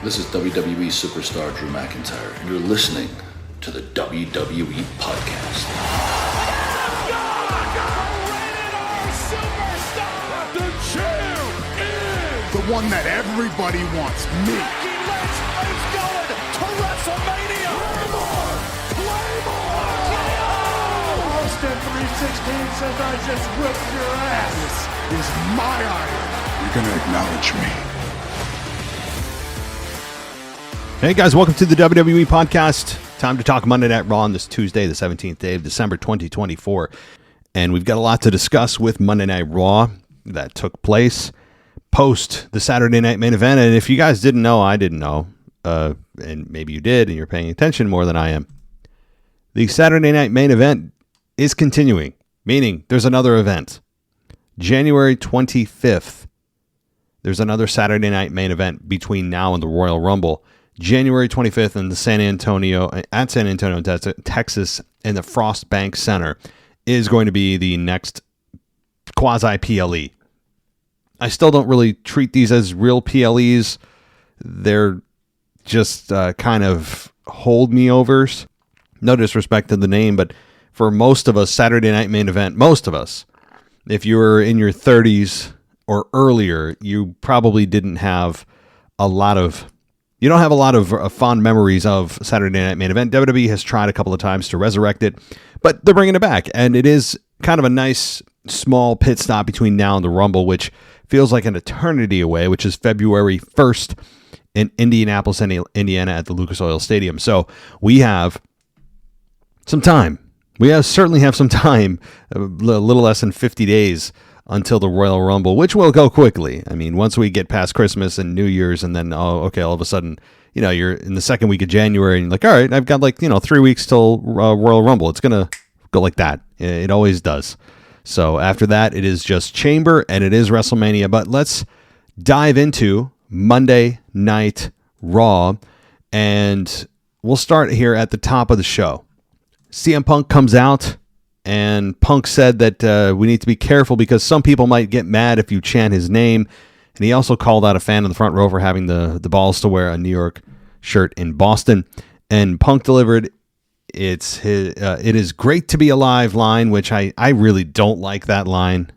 This is WWE superstar Drew McIntyre, and you're listening to the WWE Podcast. The champ is the one that everybody wants, me. It's going to WrestleMania. Claymore! Austin 316 says I just whipped your ass. This is my iron. You're going to acknowledge me. Hey guys, welcome to the WWE Podcast. Time to talk Monday Night Raw on this Tuesday, the 17th day of December 2024. And we've got a lot to discuss with Monday Night Raw that took place post the Saturday Night Main Event. And if you guys didn't know, I didn't know, and maybe you did and you're paying attention more than I am. The Saturday Night Main Event is continuing, meaning there's another event. January 25th, there's another Saturday Night Main Event between now and the Royal Rumble. January 25th in the San Antonio, Texas, in the Frost Bank Center is going to be the next quasi-PLE. I still don't really treat these as real PLEs. They're just kind of hold-me-overs. No disrespect to the name, but for most of us, Saturday Night Main Event, most of us, if you were in your 30s or earlier, you probably didn't have a lot of... You don't have a lot of fond memories of Saturday Night Main Event. WWE has tried a couple of times to resurrect it, but they're bringing it back. And it is kind of a nice, small pit stop between now and the Rumble, which feels like an eternity away, which is February 1st in Indianapolis, Indiana at the Lucas Oil Stadium. So we have some time. Certainly have some time, a little less than 50 days until the Royal Rumble, which will go quickly. I mean, once we get past Christmas and New Year's, and then, all of a sudden, you're in the second week of January, and you're like, all right, I've got 3 weeks till Royal Rumble. It's going to go like that. It always does. So after that, it is just Chamber, and it is WrestleMania. But let's dive into Monday Night Raw, and we'll start here at the top of the show. CM Punk comes out, and Punk said that we need to be careful because some people might get mad if you chant his name. And he also called out a fan in the front row for having the balls to wear a New York shirt in Boston. And Punk delivered it is great to be alive line, which I really don't like that line.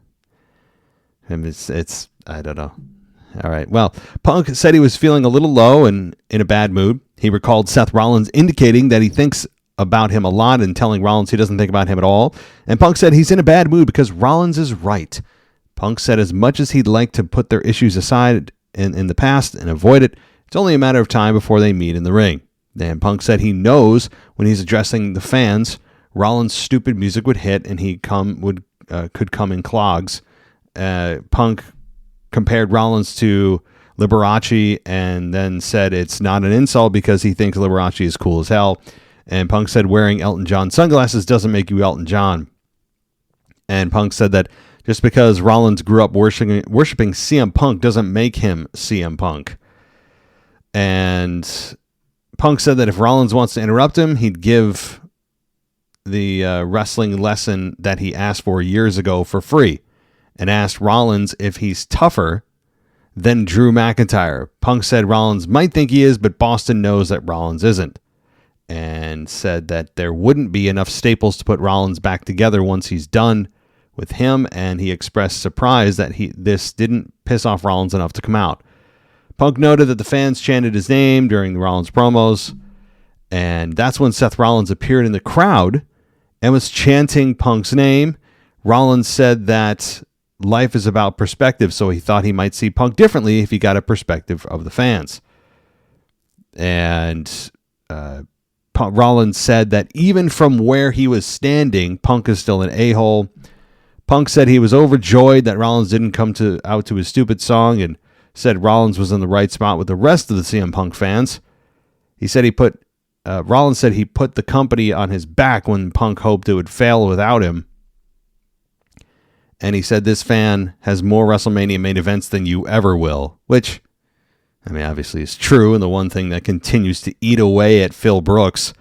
And it's I don't know. All right. Well, Punk said he was feeling a little low and in a bad mood. He recalled Seth Rollins indicating that he thinks about him a lot and telling Rollins he doesn't think about him at all. And Punk said he's in a bad mood because Rollins is right. Punk said as much as he'd like to put their issues aside in the past and avoid it, it's only a matter of time before they meet in the ring. And Punk said he knows when he's addressing the fans, Rollins' stupid music would hit and he could come in clogs. Punk compared Rollins to Liberace and then said it's not an insult because he thinks Liberace is cool as hell. And Punk said wearing Elton John sunglasses doesn't make you Elton John. And Punk said that just because Rollins grew up worshiping CM Punk doesn't make him CM Punk. And Punk said that if Rollins wants to interrupt him, he'd give the wrestling lesson that he asked for years ago for free. And asked Rollins if he's tougher than Drew McIntyre. Punk said Rollins might think he is, but Boston knows that Rollins isn't. And said that there wouldn't be enough staples to put Rollins back together once he's done with him, and he expressed surprise that this didn't piss off Rollins enough to come out. Punk noted that the fans chanted his name during the Rollins promos, and that's when Seth Rollins appeared in the crowd and was chanting Punk's name. Rollins said that life is about perspective, so he thought he might see Punk differently if he got a perspective of the fans. And Rollins said that even from where he was standing, Punk is still an a-hole. Punk said he was overjoyed that Rollins didn't come out to his stupid song and said Rollins was in the right spot with the rest of the CM Punk fans. He said Rollins said he put the company on his back when Punk hoped it would fail without him. And he said this fan has more WrestleMania main events than you ever will, which, I mean, obviously is true. And the one thing that continues to eat away at Phil Brooks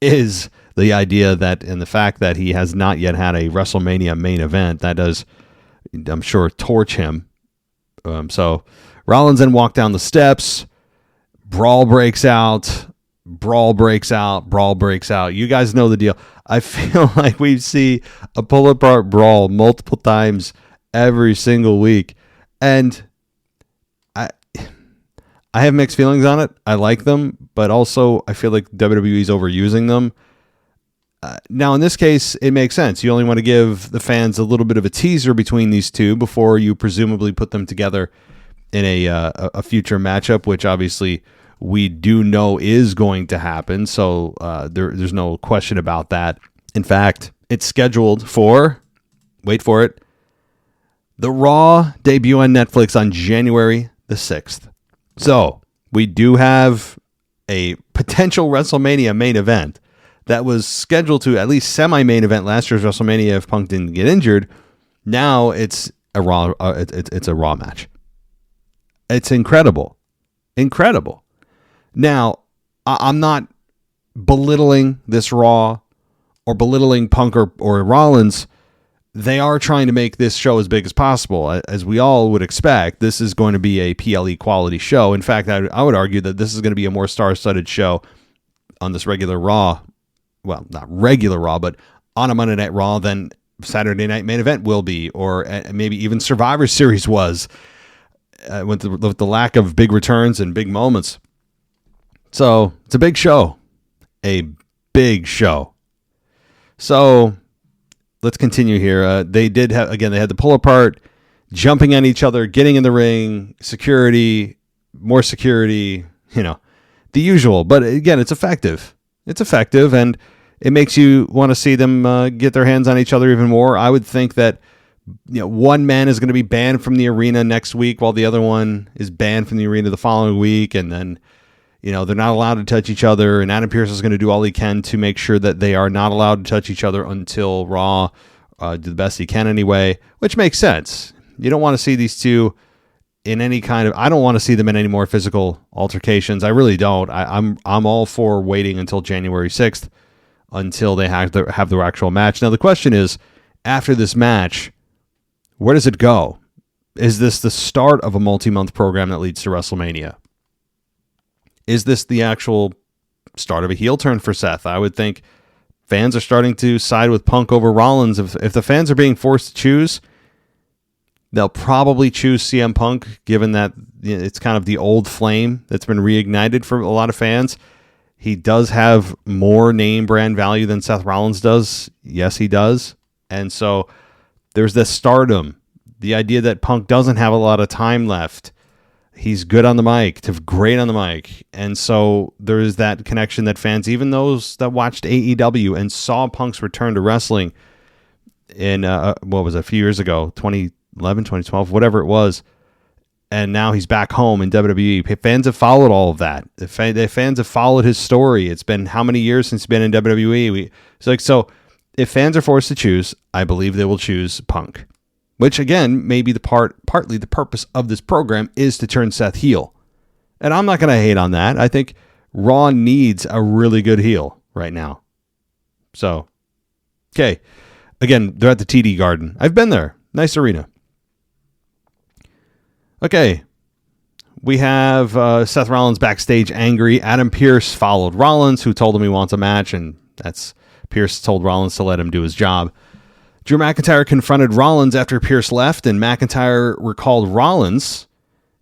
is the idea that, and the fact that he has not yet had a WrestleMania main event. That does, I'm sure, torch him. So Rollins then walked down the steps. Brawl breaks out. Brawl breaks out. Brawl breaks out. You guys know the deal. I feel like we see a pull-apart brawl multiple times every single week. And I have mixed feelings on it. I like them, but also I feel like WWE's overusing them. Now, in this case, it makes sense. You only want to give the fans a little bit of a teaser between these two before you presumably put them together in a future matchup, which obviously we do know is going to happen. So there's no question about that. In fact, it's scheduled for, wait for it, the Raw debut on Netflix on January the 6th. So we do have a potential WrestleMania main event that was scheduled to at least semi-main event last year's WrestleMania if Punk didn't get injured. Now it's a Raw. It's a Raw match. It's incredible. Now, I'm not belittling this Raw or belittling Punk or Rollins. They are trying to make this show as big as possible. As we all would expect, this is going to be a PLE quality show. In fact, I would argue that this is going to be a more star-studded show on this regular Raw. Well, not regular Raw, but on a Monday Night Raw than Saturday Night Main Event will be, or maybe even Survivor Series was, with the lack of big returns and big moments. So it's a big show. A big show. So let's continue here. They had the pull apart, jumping on each other, getting in the ring, security, more security, the usual. But again, it's effective. And it makes you want to see them get their hands on each other even more. I would think that one man is going to be banned from the arena next week while the other one is banned from the arena the following week. And then, they're not allowed to touch each other. And Adam Pearce is going to do all he can to make sure that they are not allowed to touch each other until Raw. Do the best he can anyway, which makes sense. You don't want to see these two in any kind of, I don't want to see them in any more physical altercations. I really don't. I'm all for waiting until January 6th until they have their actual match. Now the question is, after this match, where does it go? Is this the start of a multi-month program that leads to WrestleMania? Is this the actual start of a heel turn for Seth? I would think fans are starting to side with Punk over Rollins. If the fans are being forced to choose, they'll probably choose CM Punk, given that it's kind of the old flame that's been reignited for a lot of fans. He does have more name brand value than Seth Rollins does. Yes, he does. And so there's this stardom. The idea that Punk doesn't have a lot of time left. He's good on the mic, great on the mic. And so there is that connection that fans, even those that watched AEW and saw Punk's return to wrestling in, a few years ago, 2011, 2012, whatever it was. And now he's back home in WWE. Fans have followed all of that. The fans have followed his story. It's been how many years since he's been in WWE? So if fans are forced to choose, I believe they will choose Punk. Which, again, may be partly the purpose of this program is to turn Seth heel. And I'm not going to hate on that. I think Raw needs a really good heel right now. So, okay. Again, they're at the TD Garden. I've been there. Nice arena. Okay. We have Seth Rollins backstage angry. Adam Pearce followed Rollins, who told him he wants a match, and Pearce told Rollins to let him do his job. Drew McIntyre confronted Rollins after Pearce left, and McIntyre recalled Rollins,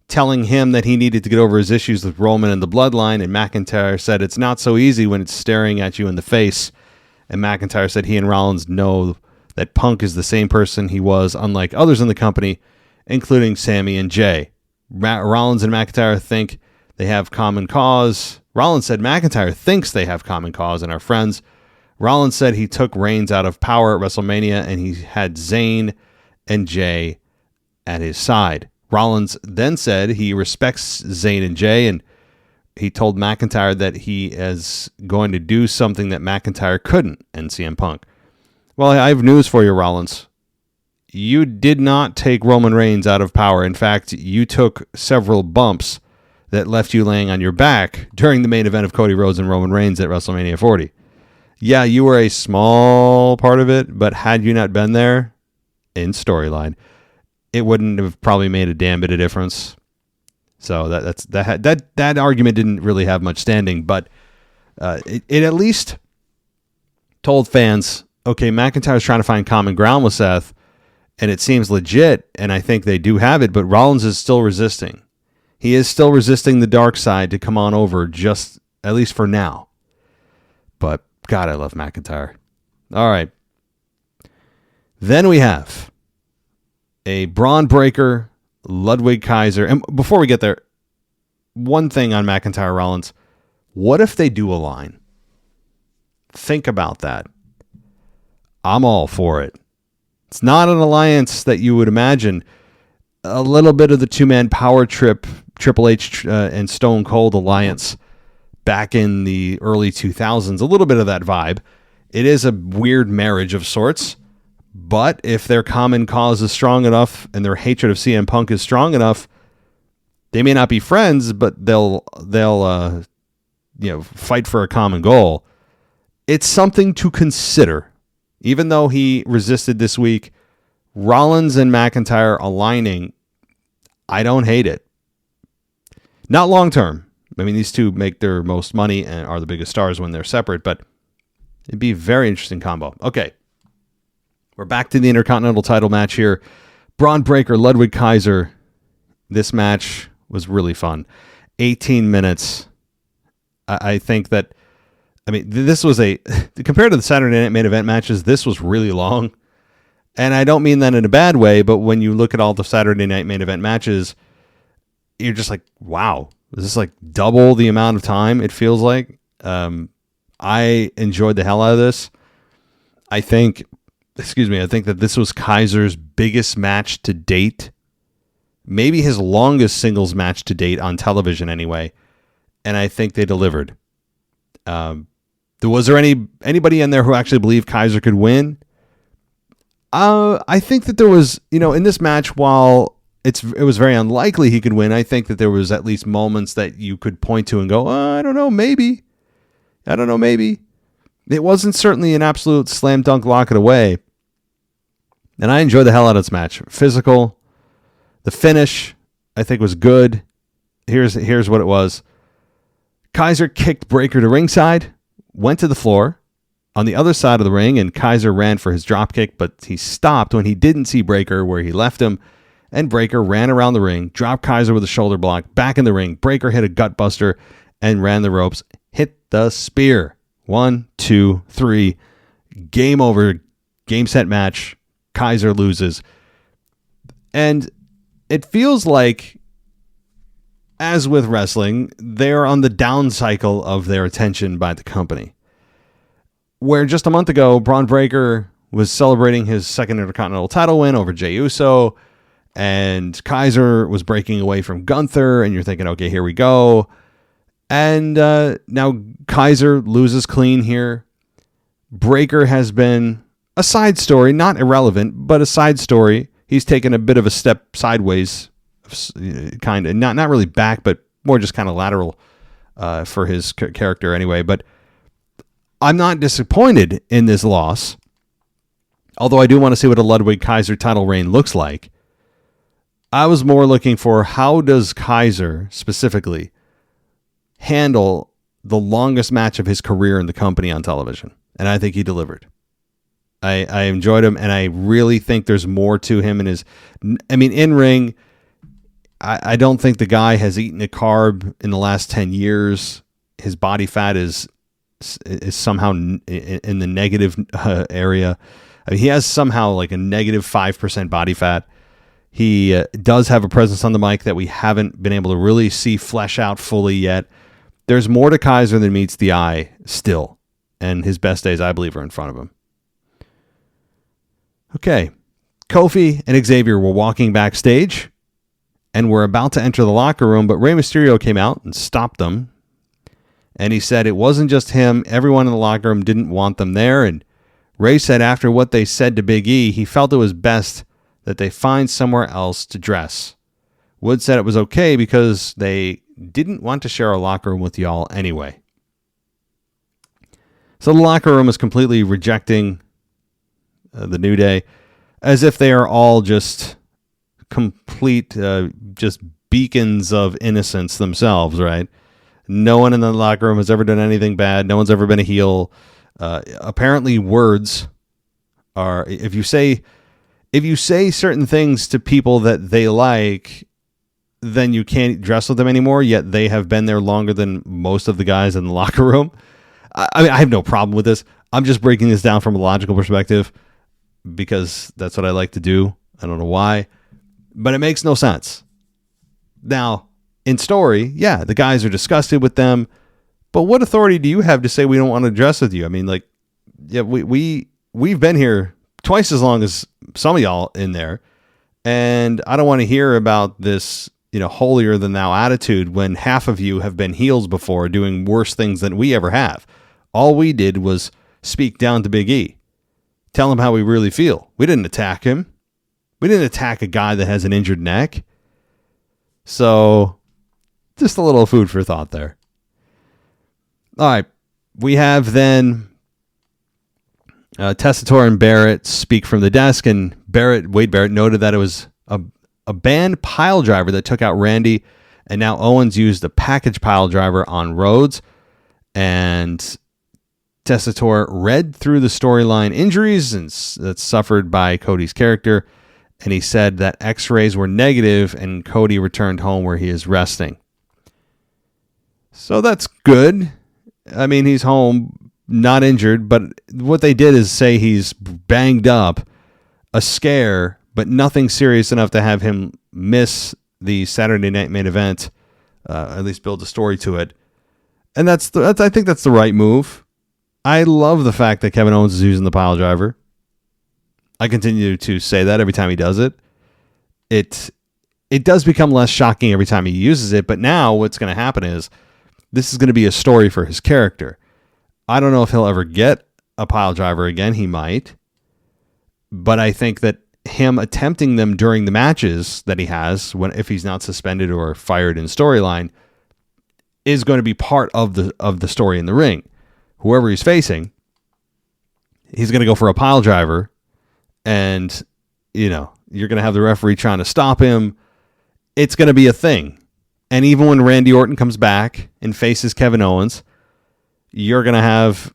telling him that he needed to get over his issues with Roman and the Bloodline, and McIntyre said it's not so easy when it's staring at you in the face. And McIntyre said he and Rollins know that Punk is the same person he was, unlike others in the company, including Sammy and Jay. Rollins and McIntyre think they have common cause. Rollins said McIntyre thinks they have common cause and are friends. Rollins said he took Reigns out of power at WrestleMania and he had Zayn and Jay at his side. Rollins then said he respects Zayn and Jay, and he told McIntyre that he is going to do something that McIntyre couldn't in CM Punk. Well, I have news for you, Rollins. You did not take Roman Reigns out of power. In fact, you took several bumps that left you laying on your back during the main event of Cody Rhodes and Roman Reigns at WrestleMania 40. Yeah, you were a small part of it, but had you not been there in storyline, it wouldn't have probably made a damn bit of difference. So that argument didn't really have much standing, but it at least told fans, okay, McIntyre's trying to find common ground with Seth, and it seems legit, and I think they do have it, but Rollins is still resisting. He is still resisting the dark side to come on over, just at least for now. But God, I love McIntyre. All right. Then we have a Bron Breakker, Ludwig Kaiser. And before we get there, one thing on McIntyre Rollins. What if they do a line? Think about that. I'm all for it. It's not an alliance that you would imagine. A little bit of the two-man power trip, Triple H and Stone Cold alliance back in the early 2000s. A little bit of that vibe. It is a weird marriage of sorts. But if their common cause is strong enough and their hatred of CM Punk is strong enough, they may not be friends, but they'll fight for a common goal. It's something to consider. Even though he resisted this week, Rollins and McIntyre aligning, I don't hate it. Not long term. I mean, these two make their most money and are the biggest stars when they're separate, but it'd be a very interesting combo. Okay. We're back to the Intercontinental title match here. Bron Breakker, Ludwig Kaiser. This match was really fun. 18 minutes. I think that, this was compared to the Saturday Night Main Event matches, this was really long. And I don't mean that in a bad way, but when you look at all the Saturday Night Main Event matches, you're just like, wow, is this like double the amount of time it feels like? I enjoyed the hell out of this. I think that this was Kaiser's biggest match to date. Maybe his longest singles match to date on television anyway. And I think they delivered. Was there anybody in there who actually believed Kaiser could win? I think that there was, in this match, while it was very unlikely he could win, I think that there was at least moments that you could point to and go, I don't know, maybe. It wasn't certainly an absolute slam dunk lock it away. And I enjoyed the hell out of this match. Physical. The finish, I think, was good. Here's what it was. Kaiser kicked Breakker to ringside, went to the floor on the other side of the ring, and Kaiser ran for his dropkick, but he stopped when he didn't see Breakker where he left him, and Breakker ran around the ring, dropped Kaiser with a shoulder block, back in the ring. Breakker hit a gut buster and ran the ropes, hit the spear. 1, 2, 3. Game over. Game, set, match. Kaiser loses. And it feels like, as with wrestling, they're on the down cycle of their attention by the company. Where just a month ago, Bron Breakker was celebrating his second Intercontinental title win over Jey Uso, and Kaiser was breaking away from Gunther, and you're thinking, okay, here we go. And now Kaiser loses clean here. Breakker has been a side story, not irrelevant, but a side story. He's taken a bit of a step sideways, kind of, not really back, but more just kind of lateral for his character anyway. But I'm not disappointed in this loss, although I do want to see what a Ludwig Kaiser title reign looks like. I was more looking for, how does Kaiser specifically handle the longest match of his career in the company on television? And I think he delivered. I enjoyed him, and I really think there's more to him in ring. I don't think the guy has eaten a carb in the last 10 years. His body fat is somehow in the negative area. He has somehow like a negative 5% body fat. He does have a presence on the mic that we haven't been able to really see flesh out fully yet. There's more to Kaiser than meets the eye still, and his best days, I believe, are in front of him. Okay, Kofi and Xavier were walking backstage and were about to enter the locker room, but Rey Mysterio came out and stopped them. And he said it wasn't just him. Everyone in the locker room didn't want them there. And Rey said after what they said to Big E, he felt it was best that they find somewhere else to dress. Wood said it was okay because they didn't want to share a locker room with y'all anyway. So the locker room is completely rejecting the New Day, as if they are all just complete, just beacons of innocence themselves, right? No one in the locker room has ever done anything bad. No one's ever been a heel. Apparently words are, if you say certain things to people that they like, then you can't dress with them anymore, yet they have been there longer than most of the guys in the locker room. I mean, I have no problem with this. I'm just breaking this down from a logical perspective because that's what I like to do. I don't know why, but it makes no sense. Now, in story, yeah, the guys are disgusted with them, but what authority do you have to say we don't want to dress with you? I mean, like, yeah, we've been here twice as long as some of y'all in there, and I don't want to hear about this, holier than thou attitude when half of you have been heels before doing worse things than we ever have. All we did was speak down to Big E. Tell him how we really feel. We didn't attack him. We didn't attack a guy that has an injured neck. So, just a little food for thought there. All right. We have then Tessitore and Barrett speak from the desk, and Wade Barrett noted that it was a banned pile driver that took out Randy, and now Owens used a package pile driver on Rhodes, and Tessitore read through the storyline injuries that's suffered by Cody's character, and he said that x-rays were negative and Cody returned home where he is resting. So that's good. I mean, he's home, not injured, but what they did is say he's banged up, a scare, but nothing serious enough to have him miss the Saturday Night Main Event, at least build a story to it. And I think that's the right move. I love the fact that Kevin Owens is using the pile driver. I continue to say that every time he does it. It does become less shocking every time he uses it, but now what's going to happen is this is going to be a story for his character. I don't know if he'll ever get a pile driver again. He might. But I think that him attempting them during the matches that he has, if he's not suspended or fired in storyline, is going to be part of the story in the ring. Whoever he's facing, he's going to go for a pile driver, and you're going to have the referee trying to stop him. It's going to be a thing. And even when Randy Orton comes back and faces Kevin Owens, you're going to have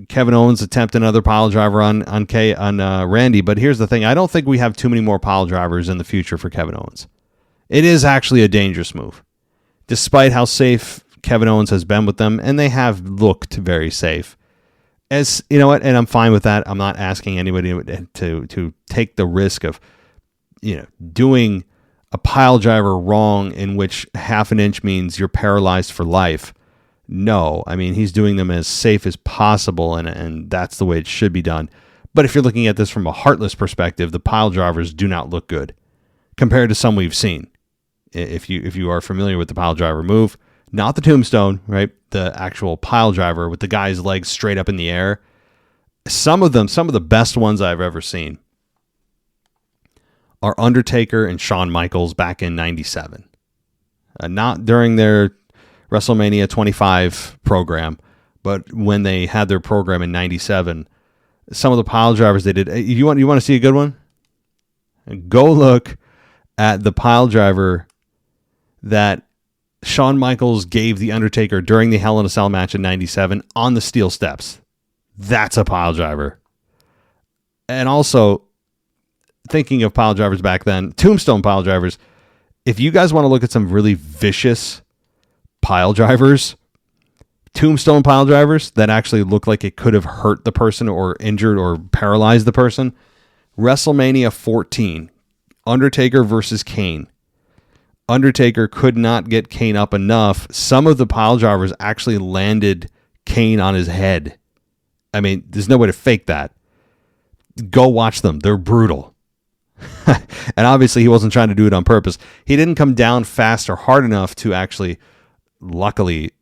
Kevin Owens attempt another pile driver on Randy. But here's the thing. I don't think we have too many more pile drivers in the future for Kevin Owens. It is actually a dangerous move. Despite how safe Kevin Owens has been with them, and they have looked very safe. As you know what, and I'm fine with that. I'm not asking anybody to take the risk of doing a pile driver wrong in which half an inch means you're paralyzed for life. No, I mean, he's doing them as safe as possible, and that's the way it should be done. But if you're looking at this from a heartless perspective, the pile drivers do not look good compared to some we've seen. If you are familiar with the pile driver move, not the tombstone, right? The actual pile driver with the guy's legs straight up in the air. Some of the best ones I've ever seen are Undertaker and Shawn Michaels back in 97. Not during their WrestleMania 25 program, but when they had their program in 97, some of the pile drivers they did. You want to see a good one? Go look at the pile driver that Shawn Michaels gave the Undertaker during the Hell in a Cell match in 97 on the steel steps. That's a pile driver. And also, thinking of pile drivers back then, tombstone pile drivers, if you guys want to look at some really vicious pile drivers, tombstone pile drivers that actually look like it could have hurt the person or injured or paralyzed the person, WrestleMania 14, Undertaker versus Kane. Undertaker could not get Kane up enough. Some of the pile drivers actually landed Kane on his head. I mean, there's no way to fake that. Go watch them. They're brutal. And obviously he wasn't trying to do it on purpose. He didn't come down fast or hard enough to actually, luckily,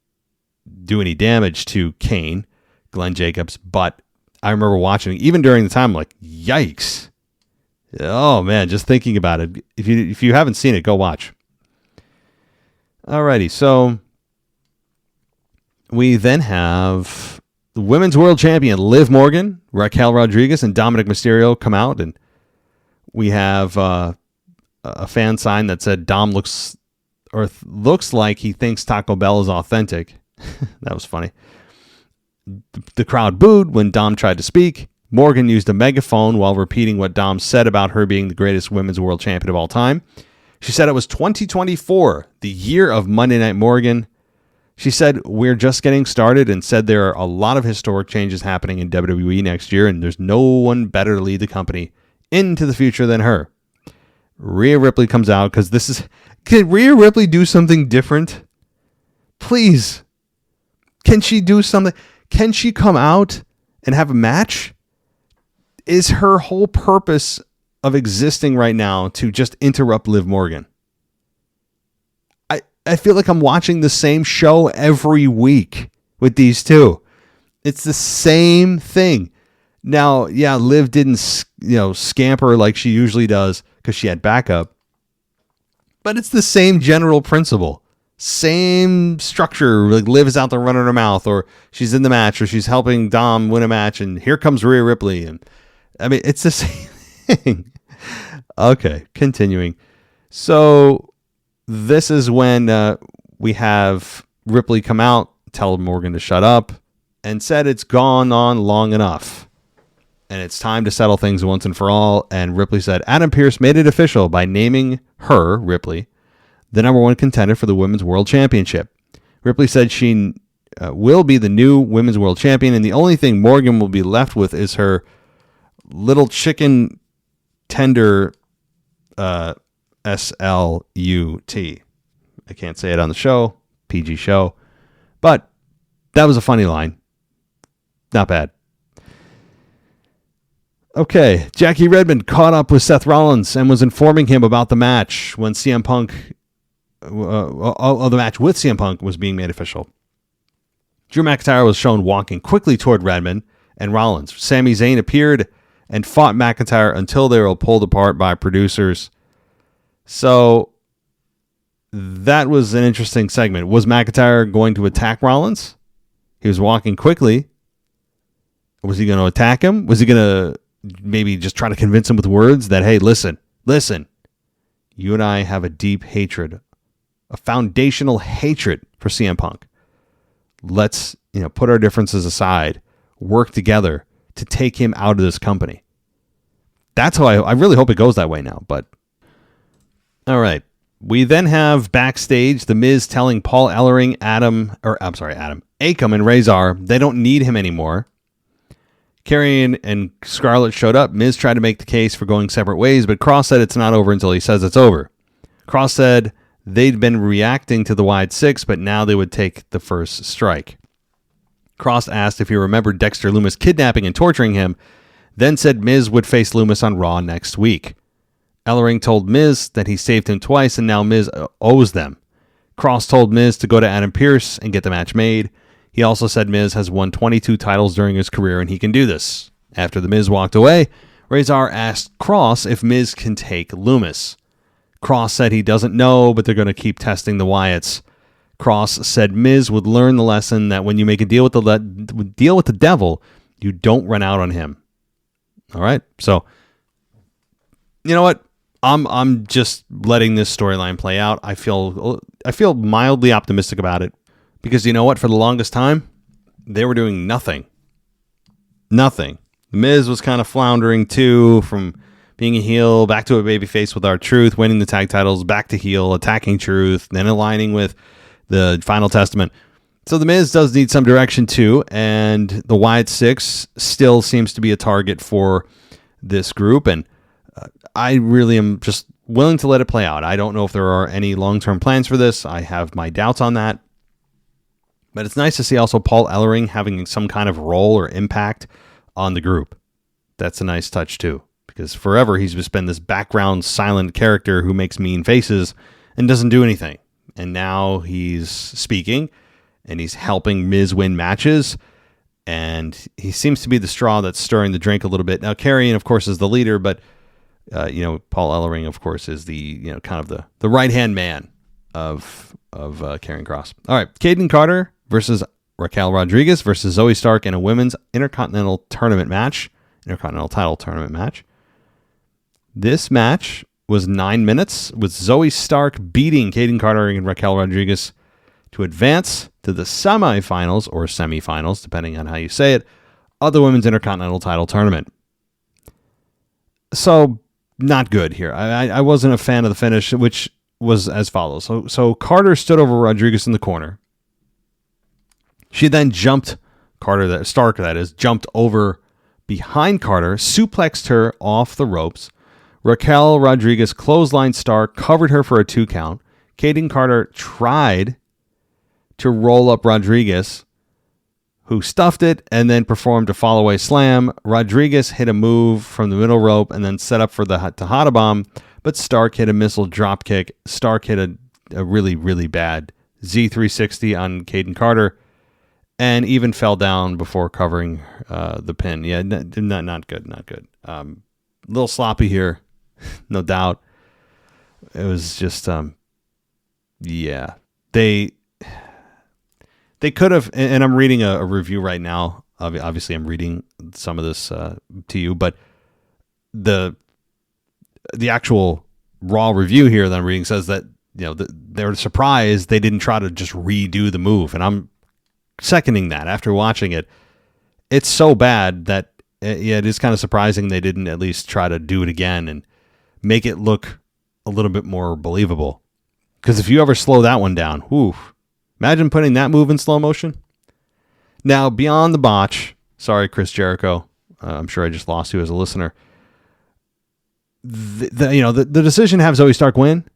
do any damage to Kane, Glenn Jacobs. But I remember watching, even during the time, I'm like, yikes. Oh, man, just thinking about it. If you haven't seen it, go watch. Alrighty, so we then have the Women's World Champion Liv Morgan, Raquel Rodriguez, and Dominic Mysterio come out, and we have a fan sign that said Dom looks looks like he thinks Taco Bell is authentic. That was funny. The crowd booed when Dom tried to speak. Morgan used a megaphone while repeating what Dom said about her being the greatest women's world champion of all time. She said it was 2024, the year of Monday Night Morgan. She said, we're just getting started, and said there are a lot of historic changes happening in WWE next year, and there's no one better to lead the company into the future than her. Rhea Ripley comes out because can Rhea Ripley do something different? Please. Can she do something? Can she come out and have a match? Is her whole purpose of existing right now to just interrupt Liv Morgan? I feel like I'm watching the same show every week with these two. It's the same thing. Now, yeah, Liv didn't, scamper like she usually does because she had backup. But it's the same general principle. Same structure. Like Liv is out there running her mouth, or she's in the match, or she's helping Dom win a match, and here comes Rhea Ripley. And I mean, it's the same thing. Okay, continuing. So this is when we have Ripley come out, tell Morgan to shut up, and said it's gone on long enough. And it's time to settle things once and for all. And Ripley said Adam Pearce made it official by naming her, Ripley, the number one contender for the Women's World Championship. Ripley said she will be the new Women's World Champion, and the only thing Morgan will be left with is her little chicken tender SLUT. I can't say it on the show, PG show, but that was a funny line. Not bad. Okay, Jackie Redmond caught up with Seth Rollins and was informing him about the match when CM Punk, the match with CM Punk was being made official. Drew McIntyre was shown walking quickly toward Redmond and Rollins. Sami Zayn appeared and fought McIntyre until they were pulled apart by producers. So that was an interesting segment. Was McIntyre going to attack Rollins? He was walking quickly. Was he going to attack him? Was he going to maybe just try to convince him with words that, hey, listen, you and I have a deep hatred, a foundational hatred for CM Punk. Let's, put our differences aside, work together to take him out of this company. That's how I really hope it goes that way now. But all right. We then have backstage The Miz telling Paul Ellering, Akam and Razor they don't need him anymore. Karrion and Scarlett showed up. Miz tried to make the case for going separate ways, but Cross said it's not over until he says it's over. Cross said they'd been reacting to the Wide Six, but now they would take the first strike. Cross asked if he remembered Dexter Lumis kidnapping and torturing him, then said Miz would face Lumis on Raw next week. Ellering told Miz that he saved him twice and now Miz owes them. Cross told Miz to go to Adam Pearce and get the match made. He also said Miz has won 22 titles during his career and he can do this. After The Miz walked away, Razor asked Cross if Miz can take Lumis. Cross said he doesn't know, but they're going to keep testing the Wyatts. Cross said Miz would learn the lesson that when you make a deal with the devil, you don't run out on him. All right, so you know what? I'm just letting this storyline play out. I feel mildly optimistic about it because you know what? For the longest time, they were doing nothing. Nothing. The Miz was kind of floundering too, from being a heel back to a babyface with R-Truth, winning the tag titles, back to heel, attacking Truth, then aligning with the Final Testament. So the Miz does need some direction too, and the Wyatt Six still seems to be a target for this group, and I really am just willing to let it play out. I don't know if there are any long-term plans for this. I have my doubts on that. But it's nice to see also Paul Ellering having some kind of role or impact on the group. That's a nice touch too, because forever he's just been this background silent character who makes mean faces and doesn't do anything. And now he's speaking and he's helping Miz win matches. And he seems to be the straw that's stirring the drink a little bit. Now, Karrion, of course, is the leader, but Paul Ellering, of course, is the kind of the right-hand man of Karrion Kross. All right, Kaden Carter versus Raquel Rodriguez versus Zoe Stark in a women's Intercontinental title tournament match. This match was 9 minutes, with Zoe Stark beating Kaden Carter and Raquel Rodriguez to advance to the semifinals or semifinals, depending on how you say it, of the Women's Intercontinental title tournament. So, not good here. I wasn't a fan of the finish, which was as follows. So Carter stood over Rodriguez in the corner. She then jumped Stark jumped over behind Carter, suplexed her off the ropes. Raquel Rodriguez clotheslined Stark, covered her for a 2 count. Kaden Carter tried to roll up Rodriguez, who stuffed it and then performed a fall-away slam. Rodriguez hit a move from the middle rope and then set up for the Tejada bomb, but Stark hit a missile drop kick. Stark hit a really, really bad Z360 on Kaden Carter and even fell down before covering the pin. Yeah, not good. A little sloppy here, no doubt. It was just, yeah. They could have, and I'm reading a review right now. Obviously, I'm reading some of this to you, but the actual Raw review here that I'm reading says that they're surprised they didn't try to just redo the move, and I'm seconding that after watching it. It's so bad that it is kind of surprising they didn't at least try to do it again and make it look a little bit more believable. Because if you ever slow that one down, imagine putting that move in slow motion. Now, beyond the botch, sorry, Chris Jericho, I'm sure I just lost you as a listener. The decision to have Zoe Stark win,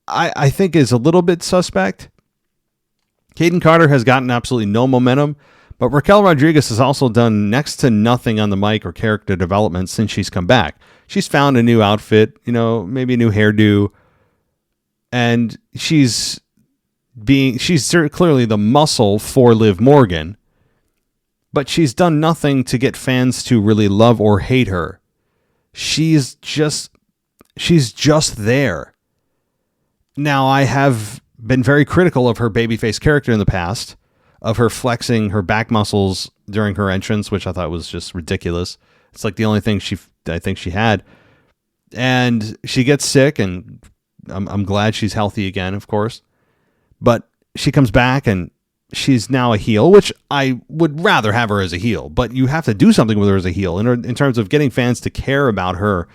I think is a little bit suspect. Kaden Carter has gotten absolutely no momentum, but Raquel Rodriguez has also done next to nothing on the mic or character development since she's come back. She's found a new outfit, maybe a new hairdo, and she's clearly the muscle for Liv Morgan, but she's done nothing to get fans to really love or hate her. She's just there. Now, I have been very critical of her babyface character in the past, of her flexing her back muscles during her entrance, which I thought was just ridiculous. It's like the only thing I think she had. And she gets sick, and I'm glad she's healthy again, of course. But she comes back, and she's now a heel, which I would rather have her as a heel. But you have to do something with her as a heel in terms of getting fans to care about her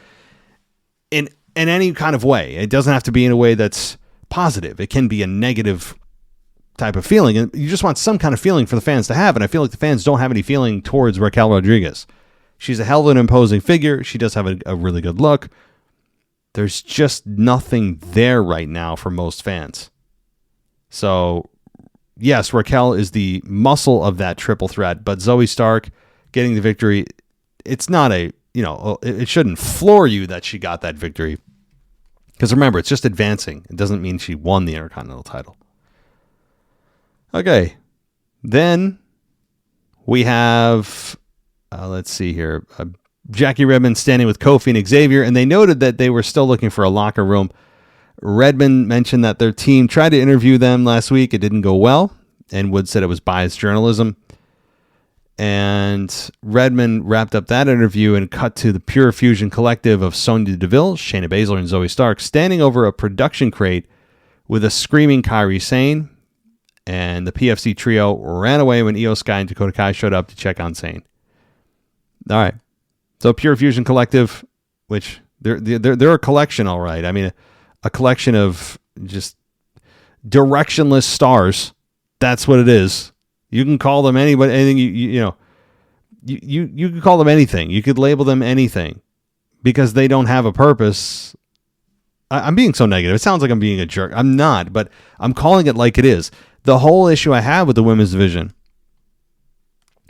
in any kind of way. It doesn't have to be in a way that's positive. It can be a negative type of feeling, and you just want some kind of feeling for the fans to have, and I feel like the fans don't have any feeling towards Raquel Rodriguez. She's a hell of an imposing figure. She does have a really good look. There's just nothing there right now for most fans. So, yes, Raquel is the muscle of that triple threat, but Zoe Stark getting the victory, it's not it shouldn't floor you that she got that victory. Because remember, it's just advancing. It doesn't mean she won the Intercontinental title. Okay. Then we have, let's see here, Jackie Redmond standing with Kofi and Xavier, and they noted that they were still looking for a locker room. Redmond mentioned that their team tried to interview them last week. It didn't go well, and Wood said it was biased journalism. And Redmond wrapped up that interview and cut to the Pure Fusion collective of Sonya Deville, Shayna Baszler, and Zoe Stark standing over a production crate with a screaming Kairi Sane. And the PFC trio ran away when Io Sky and Dakota Kai showed up to check on Sane. All right. So Pure Fusion collective, which they're a collection, all right. I mean, a collection of just directionless stars. That's what it is. You can call them anything. You can call them anything. You could label them anything because they don't have a purpose. I'm being so negative. It sounds like I'm being a jerk. I'm not, but I'm calling it like it is. The whole issue I have with the women's division,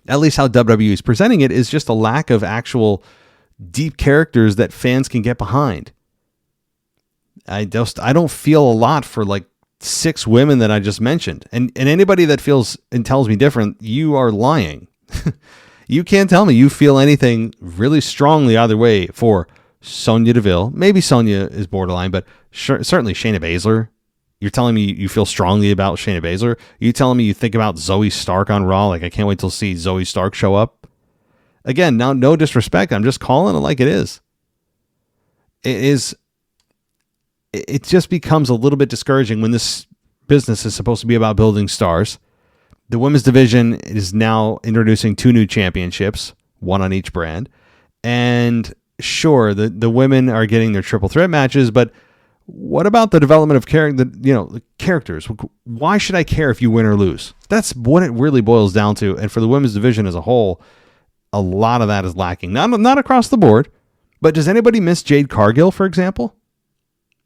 at least how WWE is presenting it, is just a lack of actual deep characters that fans can get behind. I don't feel a lot for like 6 women that I just mentioned. And anybody that feels and tells me different, you are lying. You can't tell me you feel anything really strongly either way for Sonya Deville. Maybe Sonya is borderline, but certainly Shayna Baszler. You're telling me you feel strongly about Shayna Baszler? Are you telling me you think about Zoe Stark on Raw? Like, I can't wait to see Zoe Stark show up. Again, now, no disrespect. I'm just calling it like it is. it just becomes a little bit discouraging when this business is supposed to be about building stars. The women's division is now introducing 2 new championships, one on each brand. And sure, the women are getting their triple threat matches, but what about the development of the characters? Why should I care if you win or lose? That's what it really boils down to. And for the women's division as a whole, a lot of that is lacking. Not across the board, but does anybody miss Jade Cargill, for example?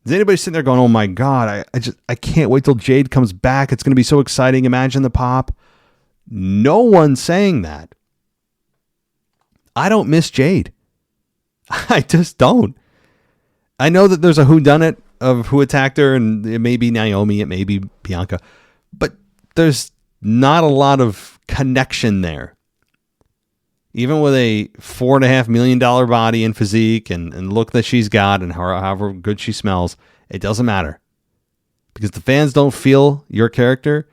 Is anybody sitting there going, oh my God, I can't wait till Jade comes back. It's going to be so exciting. Imagine the pop. No one's saying that. I don't miss Jade. I just don't. I know that there's a whodunit of who attacked her, and it may be Naomi, it may be Bianca, but there's not a lot of connection there. Even with a $4.5 million body and physique and look that she's got and however good she smells, it doesn't matter. Because the fans don't feel your character.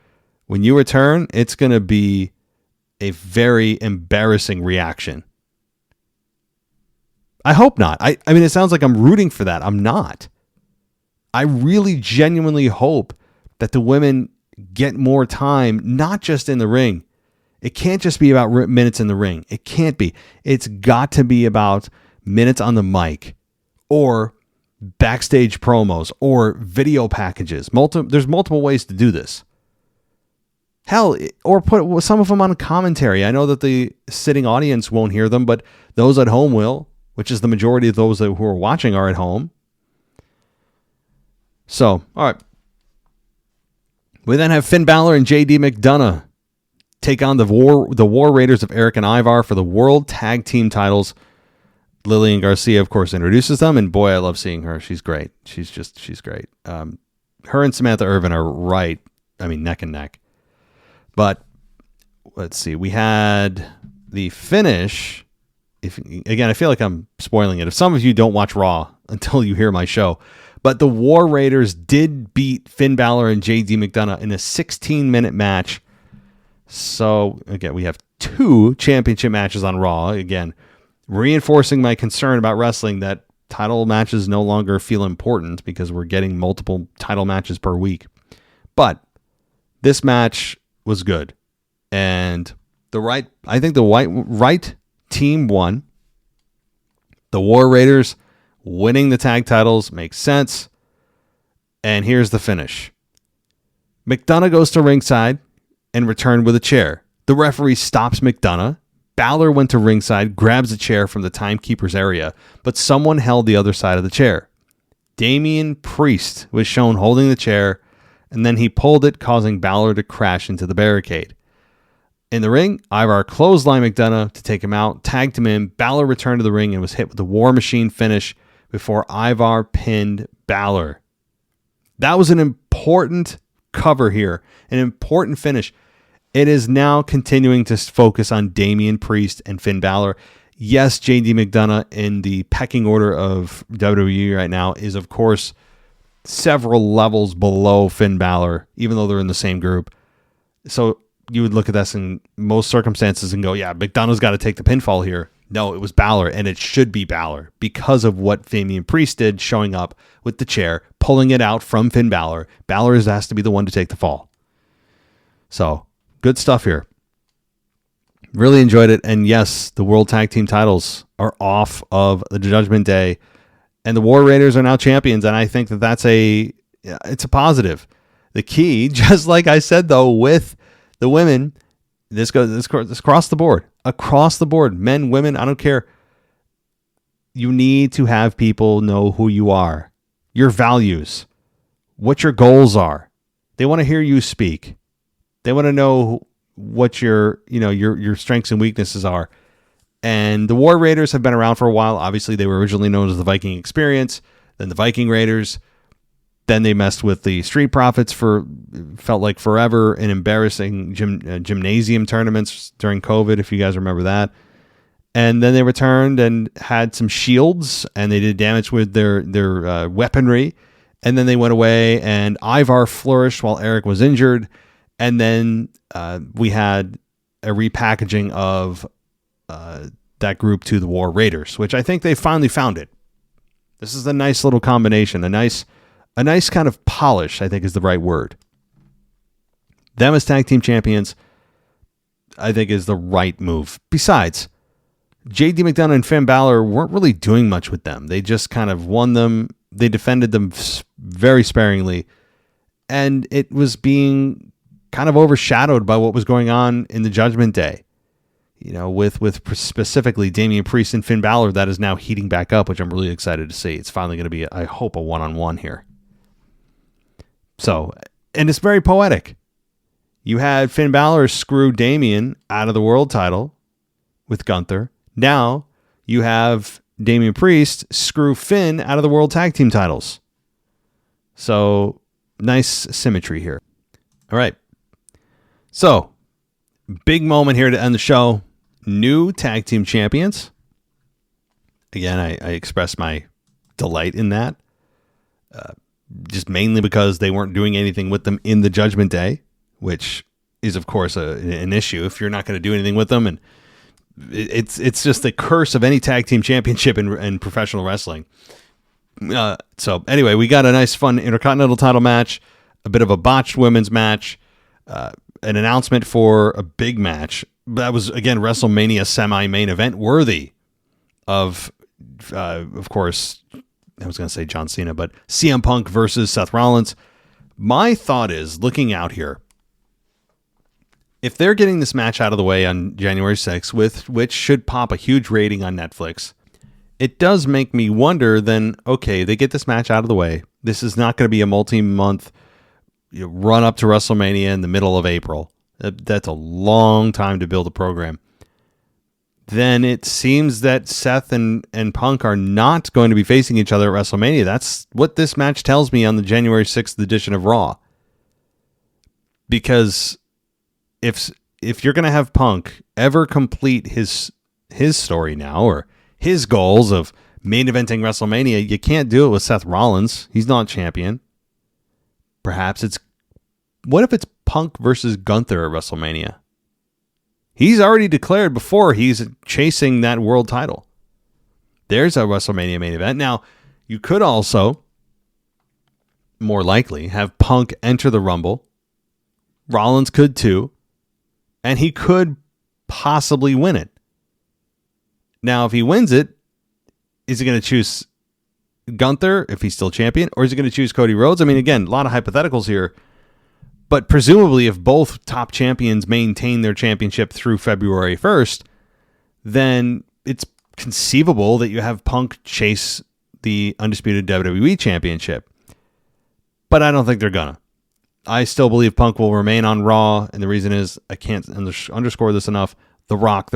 When you return, it's going to be a very embarrassing reaction. I hope not. I mean, it sounds like I'm rooting for that. I'm not. I really genuinely hope that the women get more time, not just in the ring. It can't just be about minutes in the ring. It can't be. It's got to be about minutes on the mic or backstage promos or video packages. There's multiple ways to do this. Hell, or put some of them on commentary. I know that the sitting audience won't hear them, but those at home will, which is the majority of those who are watching are at home. So, all right. We then have Finn Balor and JD McDonough take on the War Raiders of Eric and Ivar for the World Tag Team titles. Lillian Garcia, of course, introduces them, and boy, I love seeing her. She's great. She's great. Her and Samantha Irvin are neck and neck. But let's see. We had the finish. Again, I feel like I'm spoiling it. If some of you don't watch Raw until you hear my show, but the War Raiders did beat Finn Balor and JD McDonough in a 16-minute match. So, again, we have 2 championship matches on Raw. Again, reinforcing my concern about wrestling that title matches no longer feel important because we're getting multiple title matches per week. But this match was good. And I think the right team won. The War Raiders winning the tag titles makes sense. And here's the finish. McDonough goes to ringside and returned with a chair. The referee stops McDonough. Balor went to ringside, grabs a chair from the timekeeper's area, but someone held the other side of the chair. Damian Priest was shown holding the chair, and then he pulled it, causing Balor to crash into the barricade. In the ring, Ivar clotheslined McDonough to take him out, tagged him in. Balor returned to the ring and was hit with the War Machine finish before Ivar pinned Balor. That was an important cover here, an important finish. It is now continuing to focus on Damian Priest and Finn Balor. Yes, JD McDonough in the pecking order of WWE right now is, of course, several levels below Finn Balor, even though they're in the same group. So you would look at this in most circumstances and go, yeah, McDonough's got to take the pinfall here. No, it was Balor, and it should be Balor because of what Damian Priest did, showing up with the chair, pulling it out from Finn Balor. Balor has to be the one to take the fall. So, good stuff here. Really enjoyed it. And yes, the World Tag Team titles are off of the Judgment Day, and the War Raiders are now champions. And I think that it's a positive. The key, just like I said, though, with the women, this goes across the board. Across the board. Men, women, I don't care. You need to have people know who you are, your values, what your goals are. They want to hear you speak. They want to know what your strengths and weaknesses are. And the War Raiders have been around for a while. Obviously, they were originally known as the Viking Experience, then the Viking Raiders. Then they messed with the Street Profits felt like forever, in embarrassing gymnasium tournaments during COVID, if you guys remember that. And then they returned and had some shields, and they did damage with their weaponry. And then they went away, and Ivar flourished while Eric was injured. And then we had a repackaging of that group to the War Raiders, which I think they finally found it. This is a nice little combination, a nice kind of polish, I think is the right word. Them as tag team champions, I think is the right move. Besides, JD McDonough and Finn Balor weren't really doing much with them. They just kind of won them. They defended them very sparingly. And it was being kind of overshadowed by what was going on in the Judgment Day. You know, with specifically Damian Priest and Finn Balor, that is now heating back up, which I'm really excited to see. It's finally going to be, I hope, a one-on-one here. So, and it's very poetic. You had Finn Balor screw Damian out of the world title with Gunther. Now you have Damian Priest screw Finn out of the world tag team titles. So nice symmetry here. All right. So big moment here to end the show. New tag team champions. Again, I expressed my delight in that. Just mainly because they weren't doing anything with them in the Judgment Day, which is, of course, an issue if you're not going to do anything with them. And it's just the curse of any tag team championship in professional wrestling. So anyway, we got a nice, fun Intercontinental title match, a bit of a botched women's match, an announcement for a big match. That was, again, WrestleMania semi-main event worthy of course, I was going to say John Cena, but CM Punk versus Seth Rollins. My thought is, looking out here, if they're getting this match out of the way on January 6th, which should pop a huge rating on Netflix, it does make me wonder then, okay, they get this match out of the way. This is not going to be a multi-month run up to WrestleMania in the middle of April. That's a long time to build a program. Then it seems that Seth and Punk are not going to be facing each other at WrestleMania. That's what this match tells me on the January 6th edition of Raw. Because if you're going to have Punk ever complete his story now, or his goals of main eventing WrestleMania, you can't do it with Seth Rollins. He's not champion. Perhaps what if it's Punk versus Gunther at WrestleMania? He's already declared before he's chasing that world title. There's a WrestleMania main event. Now, you could also, more likely, have Punk enter the Rumble. Rollins could too. And he could possibly win it. Now, if he wins it, is he going to choose Gunther if he's still champion? Or is he going to choose Cody Rhodes? I mean, again, a lot of hypotheticals here. But presumably, if both top champions maintain their championship through February 1st, then it's conceivable that you have Punk chase the undisputed WWE Championship. But I don't think they're gonna. I still believe Punk will remain on Raw, and the reason is, I can't underscore this enough, The Rock.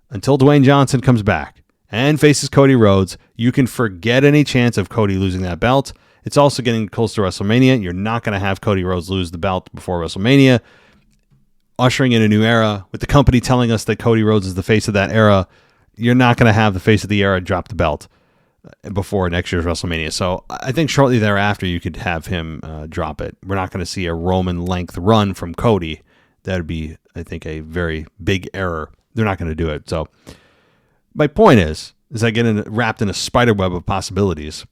Until Dwayne Johnson comes back and faces Cody Rhodes, you can forget any chance of Cody losing that belt. It's also getting close to WrestleMania. You're not going to have Cody Rhodes lose the belt before WrestleMania. Ushering in a new era, with the company telling us that Cody Rhodes is the face of that era, you're not going to have the face of the era drop the belt before next year's WrestleMania. So I think shortly thereafter you could have him drop it. We're not going to see a Roman length run from Cody. That would be, I think, a very big error. They're not going to do it. So my point is I get wrapped in a spider web of possibilities.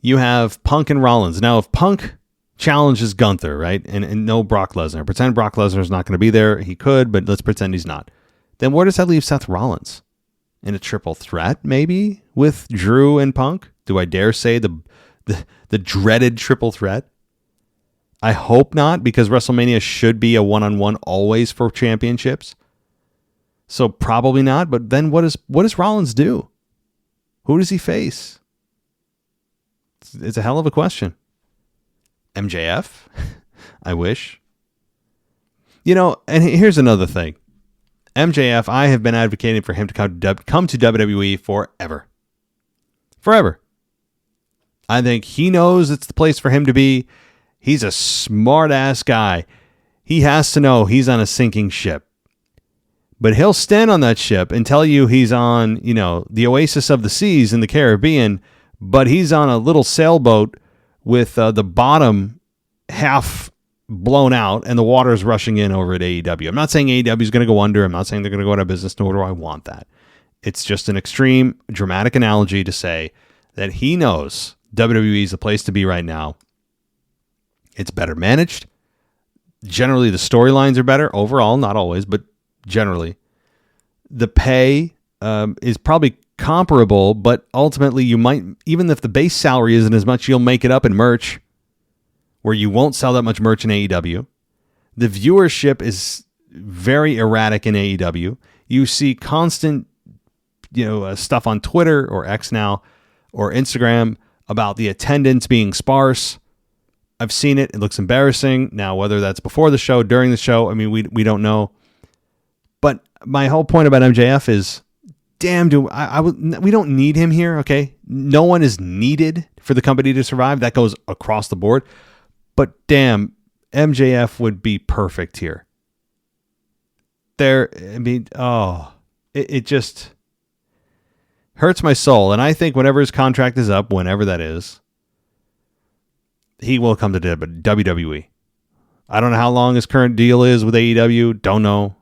You have Punk and Rollins. Now, if Punk challenges Gunther, right, and no Brock Lesnar, pretend Brock Lesnar is not going to be there. He could, but let's pretend he's not. Then where does that leave Seth Rollins? In a triple threat, maybe, with Drew and Punk? Do I dare say the dreaded triple threat? I hope not, because WrestleMania should be a one-on-one always for championships. So probably not, but then what does Rollins do? Who does he face? It's a hell of a question. MJF? I wish. And here's another thing. MJF, I have been advocating for him to come to WWE forever. Forever. I think he knows it's the place for him to be. He's a smart-ass guy. He has to know he's on a sinking ship. But he'll stand on that ship and tell you he's on, the oasis of the seas in the Caribbean, but he's on a little sailboat with the bottom half blown out and the water's rushing in over at AEW. I'm not saying AEW is going to go under. I'm not saying they're going to go out of business, nor do I want that. It's just an extreme, dramatic analogy to say that he knows WWE is the place to be right now. It's better managed. Generally, the storylines are better overall, not always, but generally. The pay is probably comparable, but ultimately you might, even if the base salary isn't as much, you'll make it up in merch, where you won't sell that much merch in AEW. The viewership is very erratic in AEW. You see constant, stuff on Twitter or X now or Instagram about the attendance being sparse. I've seen it. It looks embarrassing. Now, whether that's before the show, during the show, I mean, we don't know. But my whole point about MJF is, damn, we don't need him here, okay? No one is needed for the company to survive. That goes across the board. But damn, MJF would be perfect here. It just hurts my soul. And I think whenever his contract is up, whenever that is, he will come to WWE. I don't know how long his current deal is with AEW. Don't know.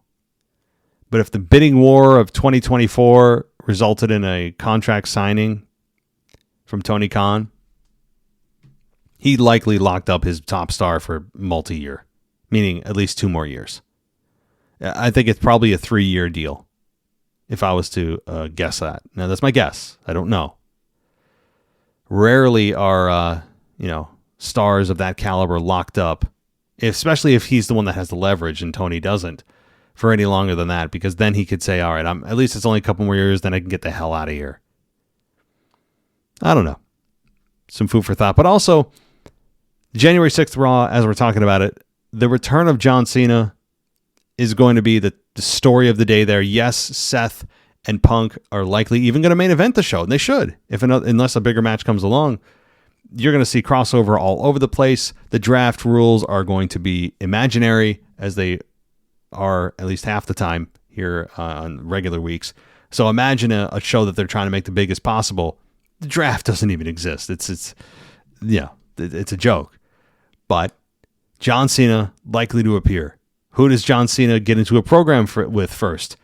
But if the bidding war of 2024 resulted in a contract signing from Tony Khan, he likely locked up his top star for multi-year, meaning at least 2 more years. I think it's probably a 3-year deal, if I was to guess that. Now, that's my guess. I don't know. Rarely are, stars of that caliber locked up, especially if he's the one that has the leverage and Tony doesn't, for any longer than that, because then he could say, all right, at least it's only a couple more years, then I can get the hell out of here. I don't know. Some food for thought. But also, January 6th Raw, as we're talking about it, the return of John Cena is going to be the story of the day there. Yes, Seth and Punk are likely even going to main event the show, and they should, unless a bigger match comes along. You're going to see crossover all over the place. The draft rules are going to be imaginary, as they are at least half the time here on regular weeks. So imagine a show that they're trying to make the biggest possible. The draft doesn't even exist. It's a joke. But John Cena likely to appear. Who does John Cena get into a program with first?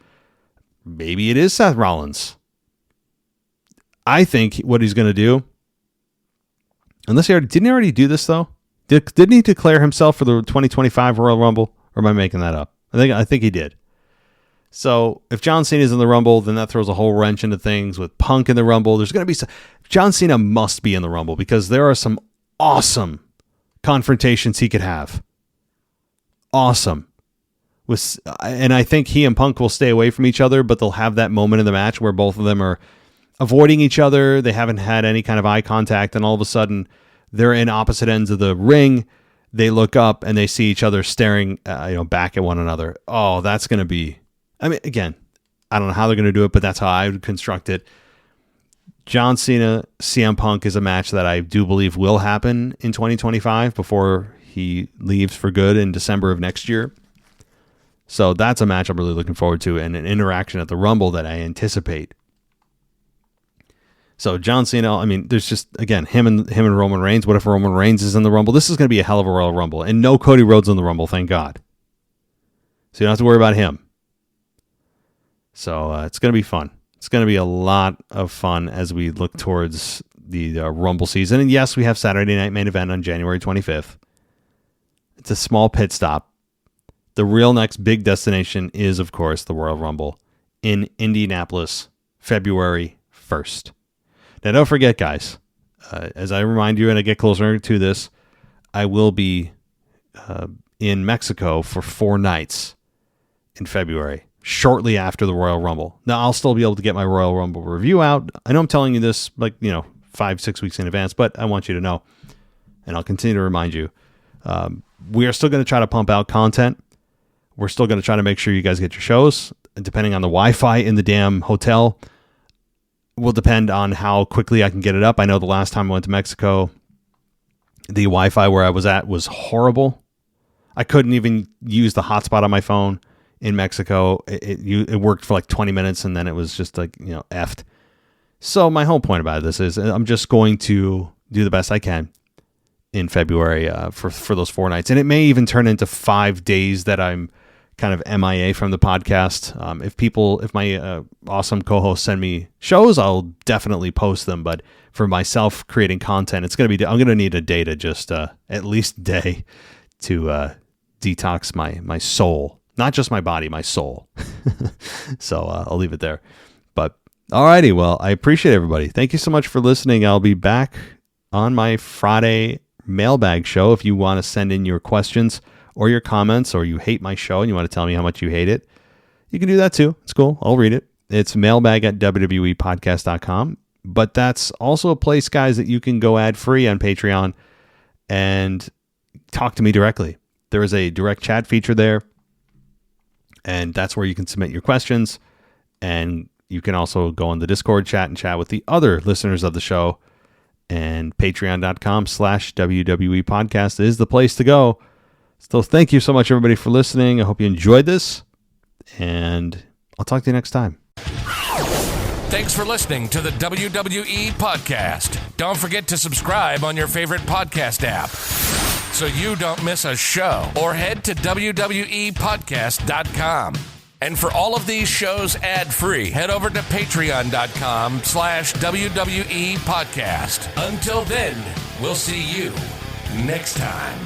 Maybe it is Seth Rollins. I think what he's going to do, unless didn't he already do this though? Didn't he declare himself for the 2025 Royal Rumble? Or am I making that up? I think he did. So if John Cena is in the Rumble, then that throws a whole wrench into things with Punk in the Rumble. There's going to be John Cena must be in the Rumble because there are some awesome confrontations he could have. Awesome. And I think he and Punk will stay away from each other, but they'll have that moment in the match where both of them are avoiding each other. They haven't had any kind of eye contact, and all of a sudden they're in opposite ends of the ring. They look up and they see each other staring, back at one another. Oh, that's going to be. I mean, again, I don't know how they're going to do it, but that's how I would construct it. John Cena, CM Punk is a match that I do believe will happen in 2025 before he leaves for good in December of next year. So that's a match I'm really looking forward to, and an interaction at the Rumble that I anticipate. So John Cena, I mean, there's just, again, him and Roman Reigns. What if Roman Reigns is in the Rumble? This is going to be a hell of a Royal Rumble. And no Cody Rhodes in the Rumble, thank God. So you don't have to worry about him. So it's going to be fun. It's going to be a lot of fun as we look towards the Rumble season. And yes, we have Saturday Night Main Event on January 25th. It's a small pit stop. The real next big destination is, of course, the Royal Rumble in Indianapolis, February 1st. Now, don't forget, guys, as I remind you and I get closer to this, I will be in Mexico for 4 nights in February, shortly after the Royal Rumble. Now, I'll still be able to get my Royal Rumble review out. I know I'm telling you this 5-6 weeks in advance, but I want you to know, and I'll continue to remind you, we are still going to try to pump out content. We're still going to try to make sure you guys get your shows, depending on the Wi-Fi in the damn hotel. Will depend on how quickly I can get it up. I know the last time I went to Mexico, the Wi-Fi where I was at was horrible. I couldn't even use the hotspot on my phone in Mexico. It worked for like 20 minutes and then it was just effed. So my whole point about this is I'm just going to do the best I can in February for those 4 nights. And it may even turn into 5 days that I'm kind of MIA from the podcast. If my awesome co-hosts send me shows, I'll definitely post them. But for myself creating content, I'm going to need a day to just at least day to detox my soul, not just my body, my soul. So I'll leave it there. But alrighty, well, I appreciate everybody. Thank you so much for listening. I'll be back on my Friday mailbag show. If you want to send in your questions or your comments, or you hate my show and you want to tell me how much you hate it, you can do that too. It's cool. I'll read it. It's mailbag@wwepodcast.com. But that's also a place, guys, that you can go ad-free on Patreon and talk to me directly. There is a direct chat feature there, and that's where you can submit your questions. And you can also go on the Discord chat and chat with the other listeners of the show. And patreon.com/WWE podcast is the place to go. So thank you so much, everybody, for listening. I hope you enjoyed this, and I'll talk to you next time. Thanks for listening to the WWE Podcast. Don't forget to subscribe on your favorite podcast app so you don't miss a show, or head to WWEpodcast.com. And for all of these shows ad-free, head over to patreon.com/WWE Podcast. Until then, we'll see you next time.